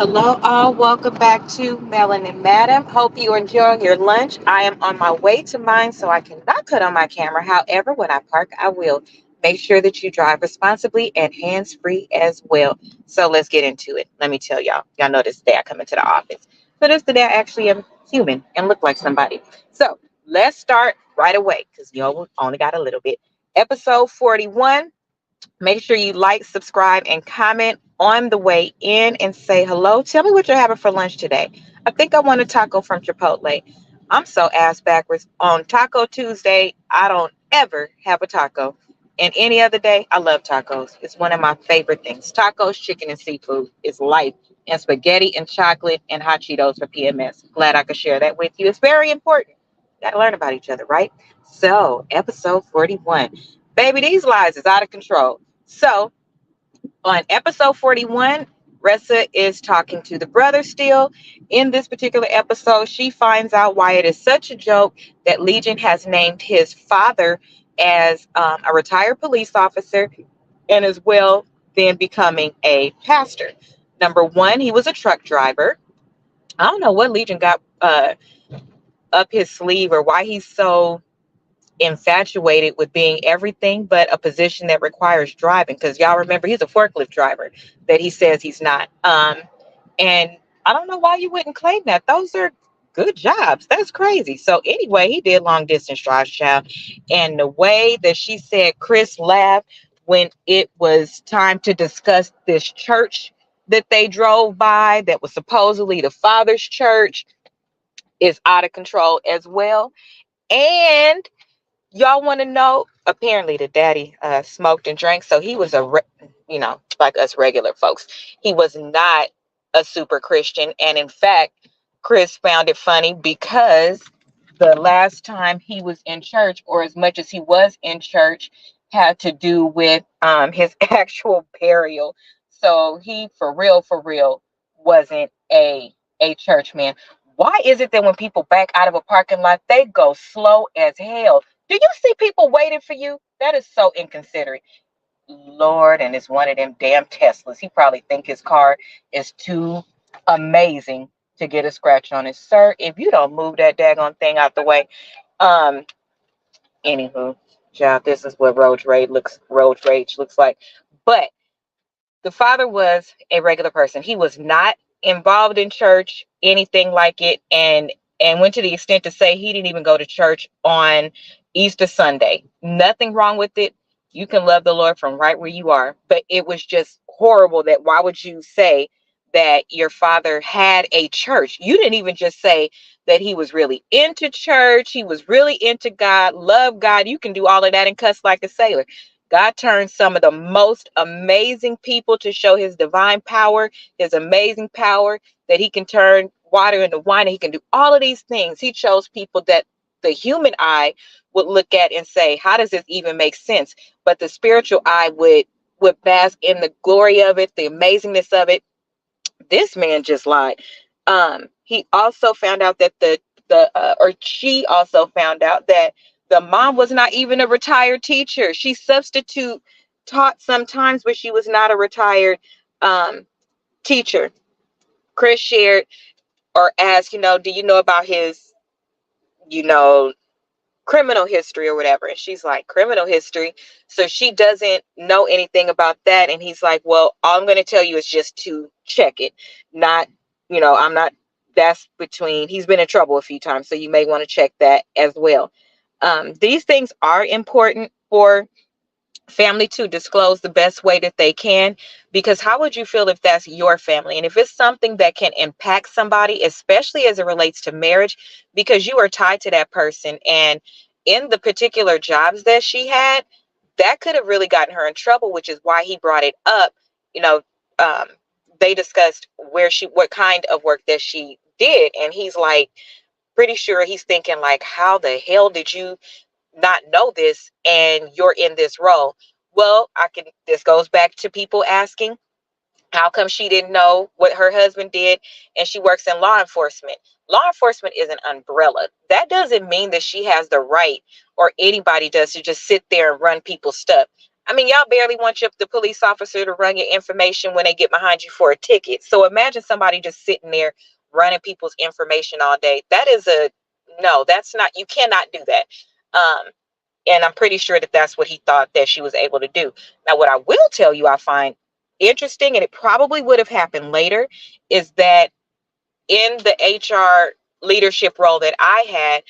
Hello, all. Welcome back to Melon and Madam. Hope you are enjoying your lunch. I am on my way to mine, so I cannot cut on my camera. However, when I park, I will. Make sure that you drive responsibly and hands free as well. So let's get into it. Let me tell y'all. Y'all know this day I come into the office. So this today I actually am human and look like somebody. So let's start right away because you only got a little bit. Episode 41. Make sure you like, subscribe, and comment on the way in and say hello. Tell me what you're having for lunch today. I think I want a taco from Chipotle. I'm so ass backwards. On Taco Tuesday, I don't ever have a taco. And any other day, I love tacos. It's one of my favorite things. Tacos, chicken, and seafood is life. And spaghetti and chocolate and hot Cheetos for PMS. Glad I could share that with you. It's very important. Got to learn about each other, right? So, episode 41. Baby, these lies is out of control. So, on episode 41, Ressa is talking to the brother still. In this particular episode, she finds out why it is such a joke that Legion has named his father as a retired police officer and as well then becoming a pastor. Number one, he was a truck driver. I don't know what Legion got up his sleeve or why he's so infatuated with being everything but a position that requires driving, because y'all remember he's a forklift driver that he says he's not. And I don't know why you wouldn't claim that. Those are good jobs. That's crazy. So anyway, he did long distance drives, child. And the way that she said Chris laughed when it was time to discuss this church that they drove by that was supposedly the father's church is out of control as well. And y'all want to know? Apparently, the daddy smoked and drank, so he was like us regular folks. He was not a super Christian, and in fact, Chris found it funny because the last time he was in church, or as much as he was in church, had to do with his actual burial. So he, for real, wasn't a church man. Why is it that when people back out of a parking lot, they go slow as hell? Do you see people waiting for you? That is so inconsiderate. Lord, and it's one of them damn Teslas. He probably think his car is too amazing to get a scratch on it. Sir, if you don't move that daggone thing out the way. Um, Anywho, child, this is what road rage looks like. But the father was a regular person. He was not involved in church, anything like it, and went to the extent to say he didn't even go to church on Easter Sunday. Nothing wrong with it. You can love the Lord from right where you are. But it was just horrible that why would you say that your father had a church? You didn't even just say that he was really into church. He was really into God, love God. You can do all of that and cuss like a sailor. God turns some of the most amazing people to show his divine power, his amazing power that he can turn water into wine. And he can do all of these things. He chose people that the human eye would look at and say, how does this even make sense? But the spiritual eye would bask in the glory of it, the amazingness of it. This man just lied. He also found out that she also found out that the mom was not even a retired teacher. She substitute taught sometimes, but she was not a retired um, teacher. Chris shared or asked, do you know about his, you know, criminal history or whatever? And she's like, criminal history. So she doesn't know anything about that. And he's like, well, all I'm going to tell you is just to check it. Not, I'm not, that's between, he's been in trouble a few times. So you may want to check that as well. These things are important for family to disclose the best way that they can, because how would you feel if that's your family and if it's something that can impact somebody, especially as it relates to marriage, because you are tied to that person. And in the particular jobs that she had, that could have really gotten her in trouble, which is why he brought it up. you know um, they discussed what kind of work that she did, and he's like, pretty sure he's thinking like, how the hell did you not know this and you're in this role? Well, this goes back to people asking, how come she didn't know what her husband did? And she works in law enforcement. Law enforcement is an umbrella. That doesn't mean that she has the right, or anybody does, to just sit there and run people's stuff. I mean, y'all barely want the police officer to run your information when they get behind you for a ticket. So imagine somebody just sitting there running people's information all day. That is no, that's not, you cannot do that. And I'm pretty sure that that's what he thought that she was able to do. Now, what I will tell you, I find interesting, and it probably would have happened later, is that in the HR leadership role that I had,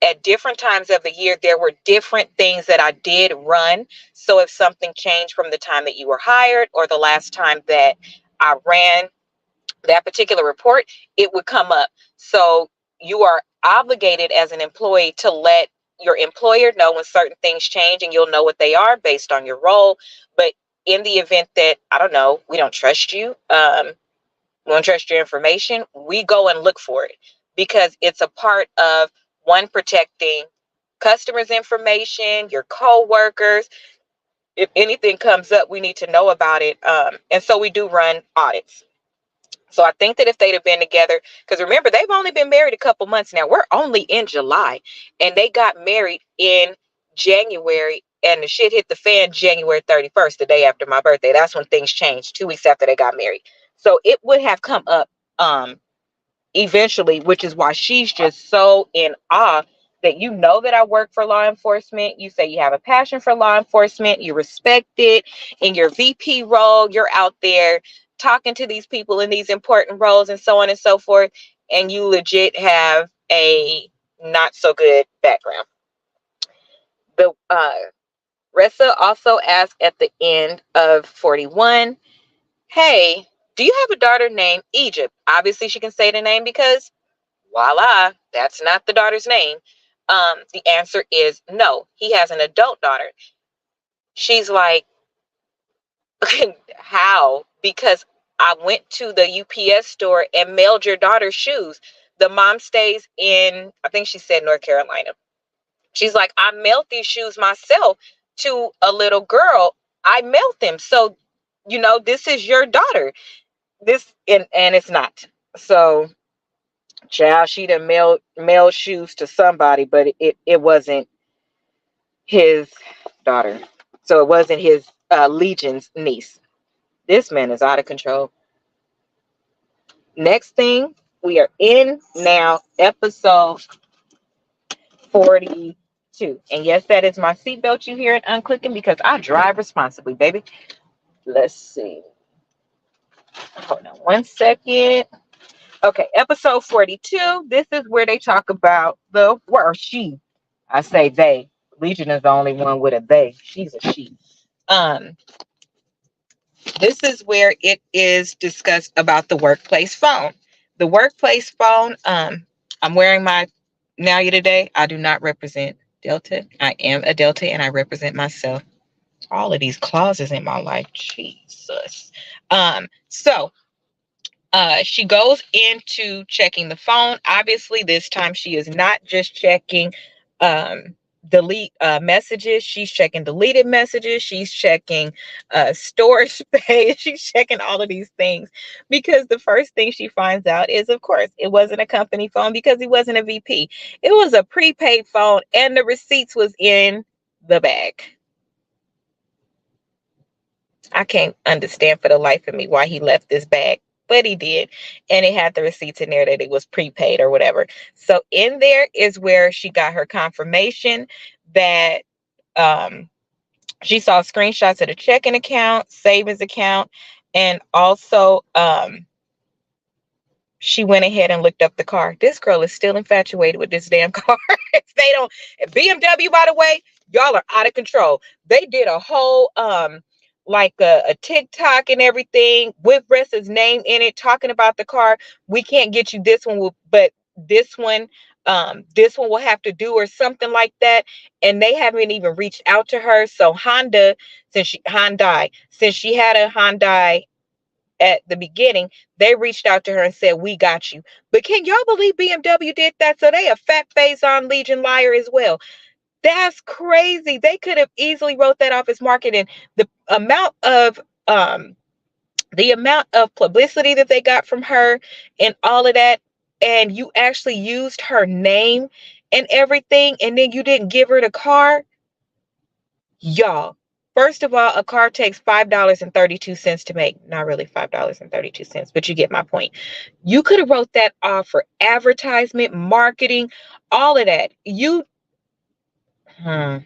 at different times of the year, there were different things that I did run. So if something changed from the time that you were hired or the last time that I ran that particular report, it would come up. So you are obligated as an employee to let your employer know when certain things change, and you'll know what they are based on your role. But in the event that, I don't know, we don't trust you, we don't trust your information, we go and look for it, because it's a part of one, protecting customers' information, your co-workers. If anything comes up, we need to know about it. And so we do run audits. So I think that if they'd have been together, because remember, they've only been married a couple months now. We're only in July, and they got married in January, and the shit hit the fan January 31st, the day after my birthday. That's when things changed, 2 weeks after they got married. So it would have come up eventually, which is why she's just so in awe that you know that I work for law enforcement. You say you have a passion for law enforcement, you respect it. In your VP role, you're out there talking to these people in these important roles and so on and so forth, and you legit have a not so good background. The Ressa also asked at the end of 41, hey, do you have a daughter named Egypt? Obviously she can say the name because voila, that's not the daughter's name. The answer is no. He has an adult daughter. She's like, how? Because I went to the UPS store and mailed your daughter's shoes. The mom stays in, I think she said, North Carolina. She's like, I mailed these shoes myself to a little girl. I mailed them. So, this is your daughter. And it's not. So, child, she done mailed shoes to somebody, but it wasn't his daughter. So it wasn't his Legion's niece. This man is out of control. Next thing, we are in now episode 42. And yes, that is my seatbelt you hear it unclicking, because I drive responsibly, baby. Let's see. Hold on one second. Okay, episode 42. This is where they talk about she. I say they. Legion is the only one with a they. She's a she. This is where it is discussed about the workplace phone. The workplace phone, I'm wearing my Now You Today. I do not represent Delta. I am a Delta, and I represent myself. All of these clauses in my life. Jesus. So she goes into checking the phone. Obviously, this time she is not just checking delete messages. She's checking deleted messages. She's checking storage space. She's checking all of these things, because the first thing she finds out is, of course, it wasn't a company phone, because he wasn't a VP. It was a prepaid phone, and the receipts was in the bag. I can't understand for the life of me why he left this bag, but he did. And it had the receipts in there that it was prepaid or whatever. So in there is where she got her confirmation that she saw screenshots of the checking account, savings account, and also she went ahead and looked up the car. This girl is still infatuated with this damn car. They don't, BMW, by the way, y'all are out of control. They did a whole like a TikTok and everything with Ressa's name in it, talking about the car. We can't get you this one, but this one will have to do, or something like that. And they haven't even reached out to her. So Hyundai, since she had a Hyundai at the beginning, they reached out to her and said, we got you. But can y'all believe BMW did that? So they a fat face on Legion liar as well. That's crazy. They could have easily wrote that off as marketing. The amount of publicity that they got from her and all of that, and you actually used her name and everything, and then you didn't give her the car. Y'all, First of all, a car takes $5.32 to make. Not really $5.32, but you get my point. You could have wrote that off for advertisement, marketing, all of that. Hmm,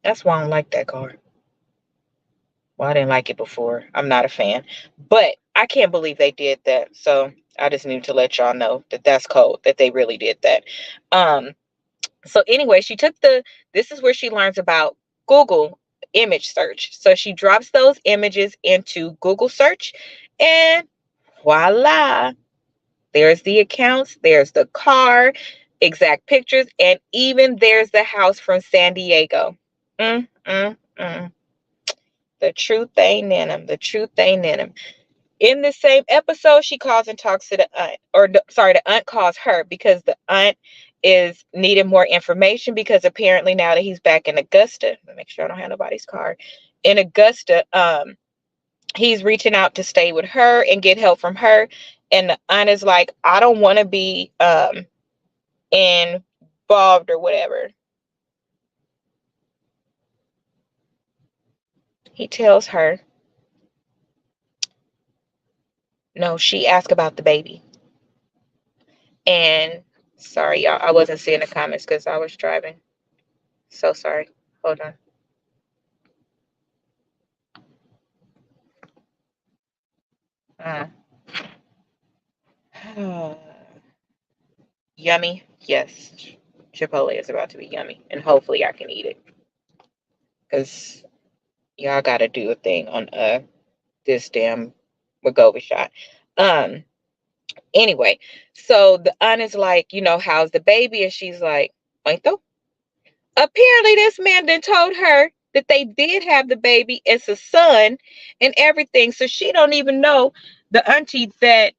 that's why I don't like that car. Well, I didn't like it before. I'm not a fan, but I can't believe they did that. So I just need to let y'all know that that's cold, that they really did that. Um, so anyway, this is where she learns about Google image search. So she drops those images into Google search and voila, there's the accounts, there's the car, exact pictures, and even there's the house from San Diego. Mm, mm, mm. The truth ain't in them. The truth ain't in them. In the same episode, she calls and talks to the aunt, sorry, the aunt calls her because the aunt is needing more information because apparently now that he's back in Augusta, let me make sure I don't have nobody's card. In Augusta, he's reaching out to stay with her and get help from her. And the aunt is like, I don't want to be involved or whatever. He tells her, no, she asked about the baby. And sorry, y'all, I wasn't seeing the comments because I was driving. So sorry. Hold on. Yummy. Yes. Chipotle is about to be yummy. And hopefully I can eat it. Because y'all gotta do a thing on this damn Wegovy shot. Um anyway, so the aunt is like, how's the baby? And she's like, Ointo? Apparently this man then told her that they did have the baby. It's a son and everything. So she don't even know the auntie that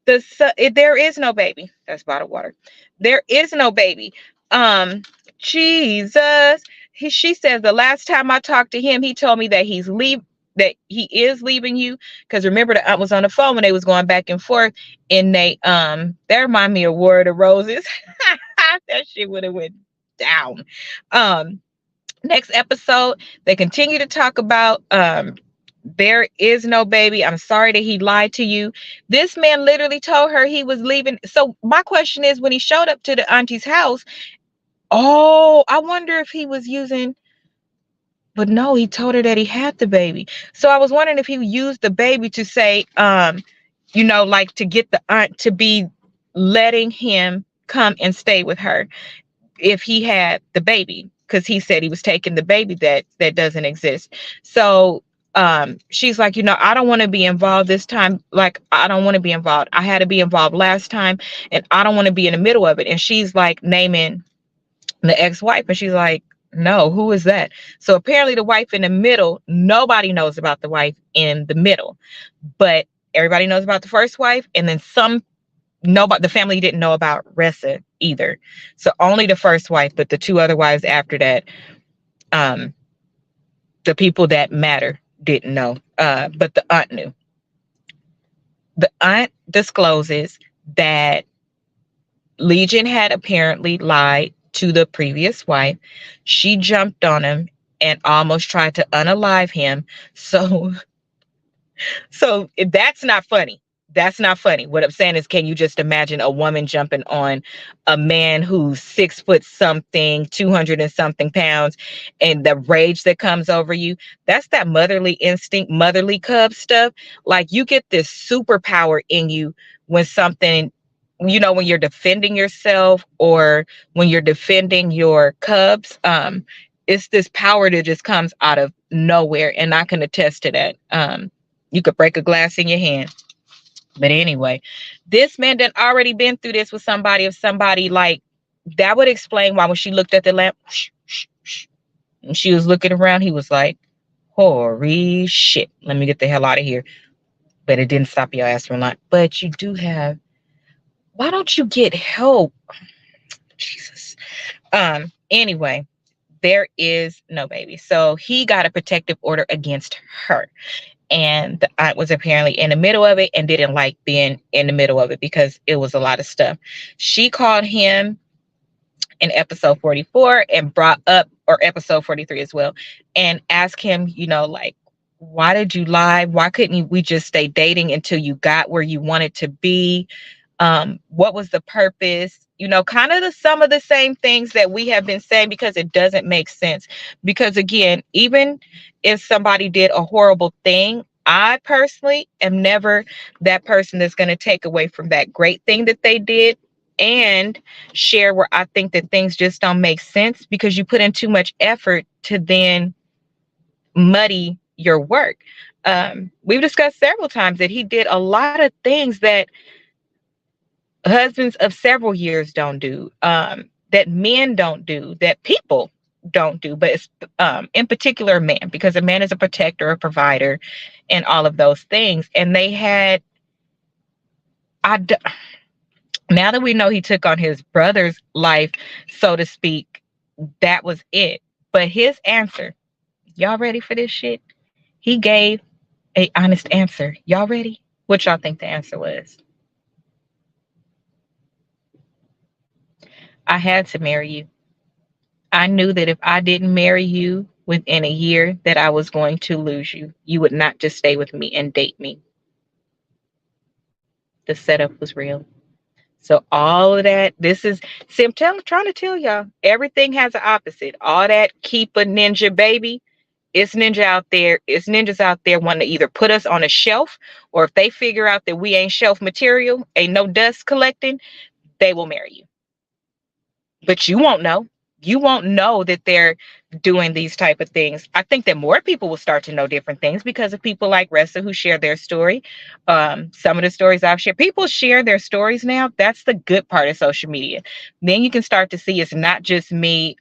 there is no baby. That's bottled water. There is no baby. Um, Jesus. She says the last time I talked to him, he told me that that he is leaving you. Because remember, the aunt was on the phone when they was going back and forth, and that remind me of War of the Roses. That shit would have went down. Um, Next episode, they continue to talk about there is no baby. I'm sorry that he lied to you. This man literally told her he was leaving. So my question is, when he showed up to the auntie's house, oh, I wonder if he was using, but no, he told her that he had the baby. So I was wondering if he used the baby to say, like to get the aunt to be letting him come and stay with her if he had the baby, because he said he was taking the baby that doesn't exist. So she's like, I don't want to be involved this time. Like, I don't want to be involved. I had to be involved last time, and I don't want to be in the middle of it. And she's like naming the ex-wife, and she's like, no, who is that? So apparently the wife in the middle, nobody knows about the wife in the middle, but everybody knows about the first wife. And then nobody, the family didn't know about Reesa either. So only the first wife, but the two other wives after that, the people that matter didn't know. But the aunt knew. The aunt discloses that Legion had apparently lied to the previous wife. She jumped on him and almost tried to unalive him. So that's not funny. That's not funny. What I'm saying is, can you just imagine a woman jumping on a man who's 6 foot something, 200 and something pounds, and the rage that comes over you? That's that motherly instinct, motherly cub stuff. Like, you get this superpower in you when something, when you're defending yourself or when you're defending your cubs. It's this power that just comes out of nowhere, and I can attest to that. You could break a glass in your hand. But anyway, this man done already been through this with somebody. If somebody like that would explain why when she looked at the lamp, and she was looking around, he was like, holy shit, let me get the hell out of here. But it didn't stop your ass from lying. But you do have, why don't you get help? Jesus. Anyway, there is no baby. So he got a protective order against her. And the aunt was apparently in the middle of it and didn't like being in the middle of it because it was a lot of stuff. She called him in episode 44 and brought up, or episode 43 as well, and ask him, like, why did you lie? Why couldn't we just stay dating until you got where you wanted to be? What was the purpose? Kind of some of the same things that we have been saying, because it doesn't make sense. Because again, even if somebody did a horrible thing, I personally am never that person that's going to take away from that great thing that they did and share where I think that things just don't make sense, because you put in too much effort to then muddy your work. We've discussed several times that he did a lot of things that husbands of several years don't do, that men don't do, that people don't do, but it's in particular a man, because a man is a protector, a provider, and all of those things. And they had, I, d- now that we know he took on his brother's life, so to speak, that was it. But his answer, y'all ready for this shit? He gave a honest answer. Y'all ready? What y'all think the answer was? I had to marry you. I knew that if I didn't marry you within a year, that I was going to lose you. You would not just stay with me and date me. The setup was real. So all of that, this is, see, trying to tell y'all, everything has an opposite. All that keep a ninja baby. It's ninja out there. It's ninjas out there wanting to either put us on a shelf, or if they figure out that we ain't shelf material, ain't no dust collecting, they will marry you. But you won't know. You won't know that they're doing these type of things. I think that more people will start to know different things because of people like Ressa who share their story. Some of the stories I've shared, people share their stories now. That's the good part of social media. Then you can start to see it's not just me.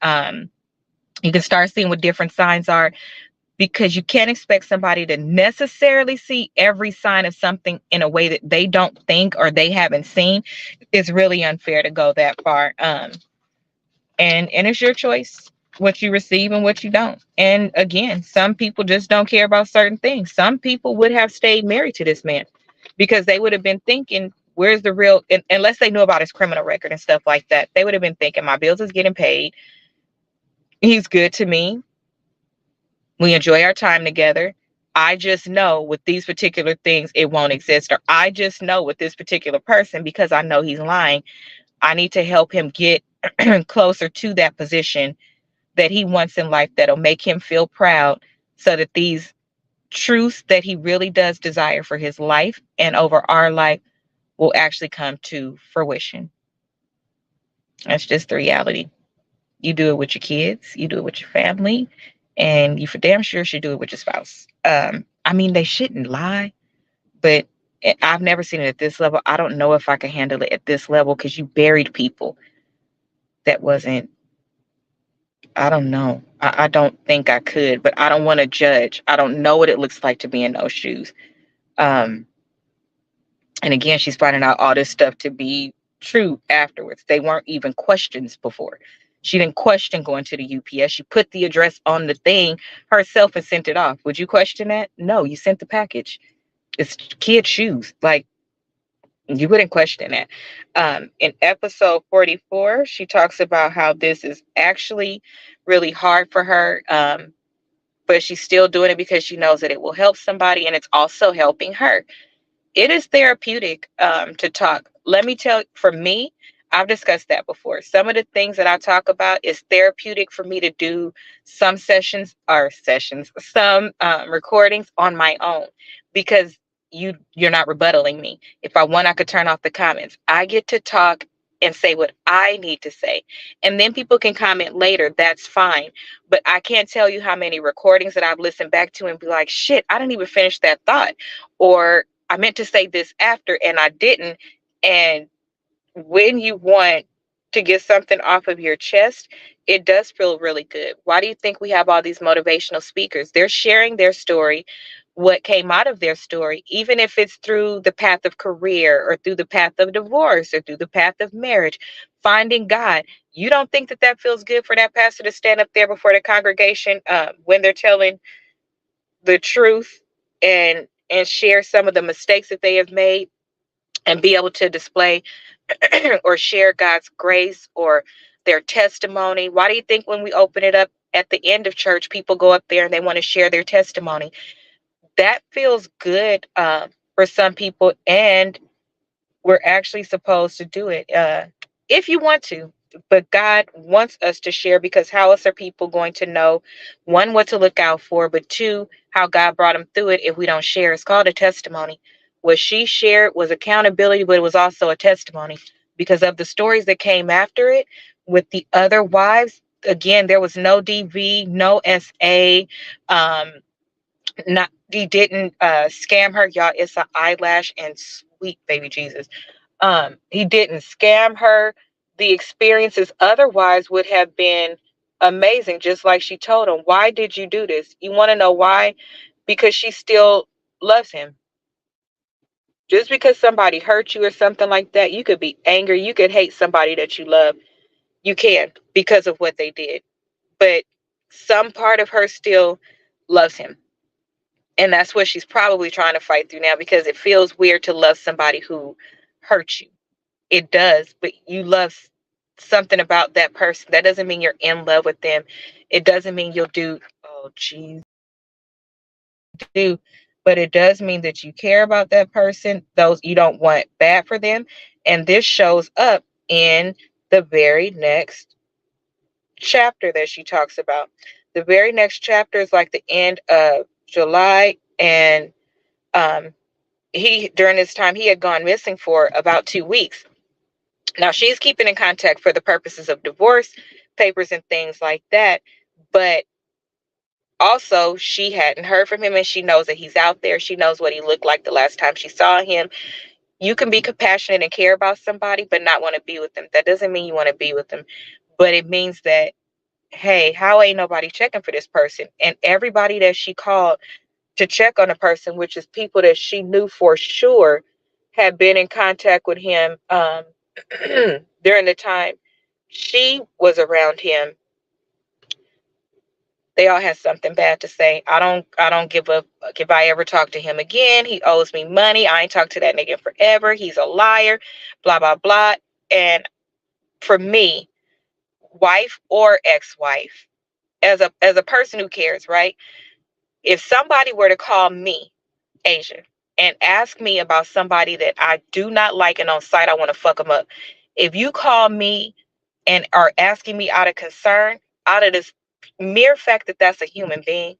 You can start seeing what different signs are, because you can't expect somebody to necessarily see every sign of something in a way that they don't think or they haven't seen. It's really unfair to go that far. And it's your choice what you receive and what you don't. And again, some people just don't care about certain things. Some people would have stayed married to this man because they would have been thinking, where's the real, unless they knew about his criminal record and stuff like that, they would have been thinking, my bills is getting paid, he's good to me, we enjoy our time together. I just know with these particular things it won't exist, or I just know with this particular person, because I know he's lying, I need to help him get closer to that position that he wants in life, that'll make him feel proud, so that these truths that he really does desire for his life and over our life will actually come to fruition. That's just the reality. You do it with your kids, you do it with your family, and you for damn sure should do it with your spouse. I mean, they shouldn't lie, but I've never seen it at this level. I don't know if I can handle it at this level, because you buried people. That wasn't, I don't know. I don't think I could, but I don't want to judge. I don't know what it looks like to be in those shoes. Um, and again, she's finding out all this stuff to be true afterwards. They weren't even questions before. She didn't question going to the UPS. She put the address on the thing herself and sent it off. Would you question that? No, you sent the package. It's kid shoes. Like, you wouldn't question that. In episode 44, she talks about how this is actually really hard for her. But she's still doing it because she knows that it will help somebody, and it's also helping her. It is therapeutic to talk. Let me tell, for me, I've discussed that before. Some of the things that I talk about is therapeutic for me to do some some recordings on my own, because you're not rebuttaling me. If I want, I could turn off the comments. I get to talk and say what I need to say. And then people can comment later. That's fine. But I can't tell you how many recordings that I've listened back to and be like, shit, I didn't even finish that thought. Or I meant to say this after and I didn't. And when you want to get something off of your chest, it does feel really good. Why do you think we have all these motivational speakers? They're sharing their story, what came out of their story, even if it's through the path of career or through the path of divorce or through the path of marriage, finding God. You don't think that that feels good for that pastor to stand up there before the congregation when they're telling the truth and share some of the mistakes that they have made, and be able to display or share God's grace, or their testimony. Why do you think when we open it up at the end of church, people go up there and they want to share their testimony? That feels good for some people, and we're actually supposed to do it if you want to. But God wants us to share, because how else are people going to know, one, what to look out for, but two, how God brought them through it if we don't share? It's called a testimony. What she shared was accountability, but it was also a testimony because of the stories that came after it with the other wives. Again, there was no DV, no SA. Not He didn't scam her, y'all. It's an eyelash and sweet baby Jesus. He didn't scam her. The experiences otherwise would have been amazing, just like she told him. Why did you do this? You want to know why? Because she still loves him. Just because somebody hurt you or something like that, you could be angry, you could hate somebody that you love. You can, because of what they did. But some part of her still loves him. And that's what she's probably trying to fight through now, because it feels weird to love somebody who hurt you. It does, but you love something about that person. That doesn't mean you're in love with them. It doesn't mean you'll do, oh, geez, do, but it does mean that you care about that person, those you don't want bad for them. And this shows up in the very next chapter that she talks about. The very next chapter is like the end of July, and um, he during this time he had gone missing for about 2 weeks. Now she's keeping in contact for the purposes of divorce papers and things like that, but also she hadn't heard from him, and she knows that he's out there. She knows what he looked like the last time she saw him. You can be compassionate and care about somebody but not want to be with them. That doesn't mean you want to be with them, but it means that, hey, how ain't nobody checking for this person? And everybody that she called to check on a person, which is people that she knew for sure had been in contact with him during the time she was around him, they all had something bad to say. I don't give up. If I ever talk to him again, he owes me money. I ain't talked to that nigga forever. He's a liar, blah, blah, blah. And for me, wife or ex-wife, as a person who cares, right? If somebody were to call me, Asia, and ask me about somebody that I do not like, and on sight I want to fuck them up. If you call me and are asking me out of concern, out of this mere fact that that's a human being,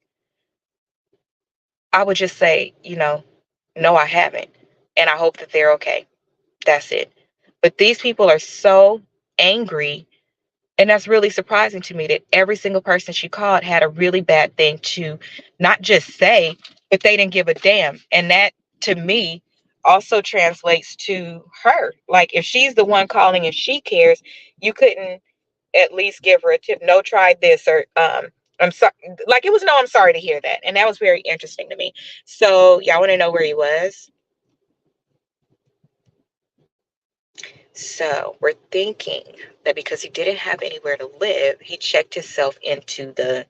I would just say, no, I haven't. And I hope that they're okay. That's it. But these people are so angry. And that's really surprising to me that every single person she called had a really bad thing to not just say, but they didn't give a damn. And that, to me, also translates to her. Like, if she's the one calling and she cares, you couldn't at least give her a tip. No, try this, or I'm sorry. Like, it was no, I'm sorry to hear that. And that was very interesting to me. So y'all want to know where he was? So we're thinking that because he didn't have anywhere to live, he checked himself into the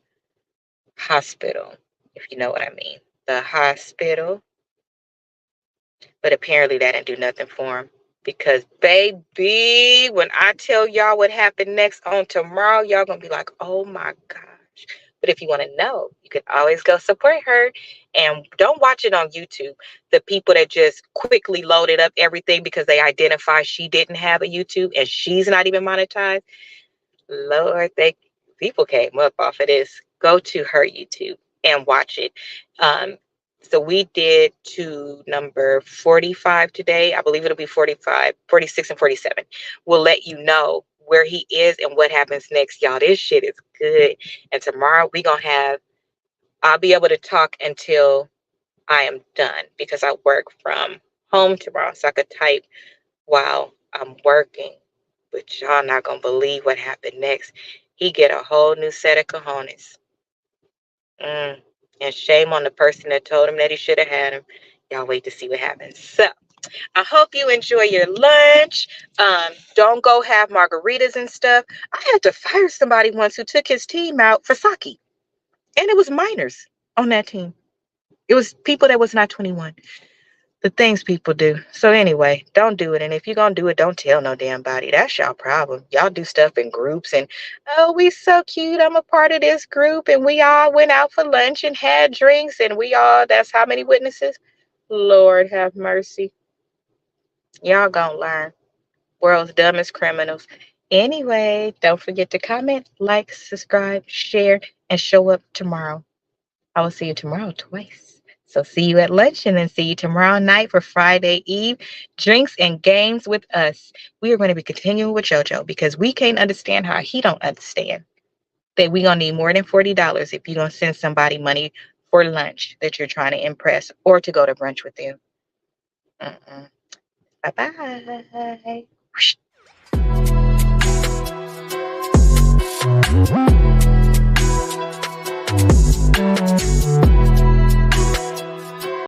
hospital, if you know what I mean. The hospital. But apparently that didn't do nothing for him. Because, baby, when I tell y'all what happened next on tomorrow, y'all gonna be like, oh my gosh. But if you want to know, you can always go support her. And don't watch it on YouTube. The people that just quickly loaded up everything because they identify she didn't have a YouTube and she's not even monetized. Lord, people came up off of this. Go to her YouTube and watch it. So we did to number 45 today. I believe it'll be 45, 46, and 47. We'll let you know where he is and what happens next. Y'all, this shit is good. And tomorrow I'll be able to talk until I am done because I work from home tomorrow. So I could type while I'm working. But y'all not gonna believe what happened next. He get a whole new set of cojones. And shame on the person that told him that he should have had him. Y'all wait to see what happens. So I hope you enjoy your lunch. Don't go have margaritas and stuff. I had to fire somebody once who took his team out for sake. And it was minors on that team. It was people that was not 21. The things people do. So anyway, don't do it. And if you're gonna do it, don't tell no damn body. That's y'all problem. Y'all do stuff in groups and oh, we so cute. I'm a part of this group and we all went out for lunch and had drinks and we all that's how many witnesses? Lord have mercy. Y'all gonna learn. World's dumbest criminals. Anyway, don't forget to comment, like, subscribe, share, and show up tomorrow. I will see you tomorrow twice. So see you at lunch and then see you tomorrow night for Friday Eve drinks and games with us. We are going to be continuing with JoJo because we can't understand how he don't understand that we gonna need more than $40 if you're gonna send somebody money for lunch that you're trying to impress or to go to brunch with them. Bye bye.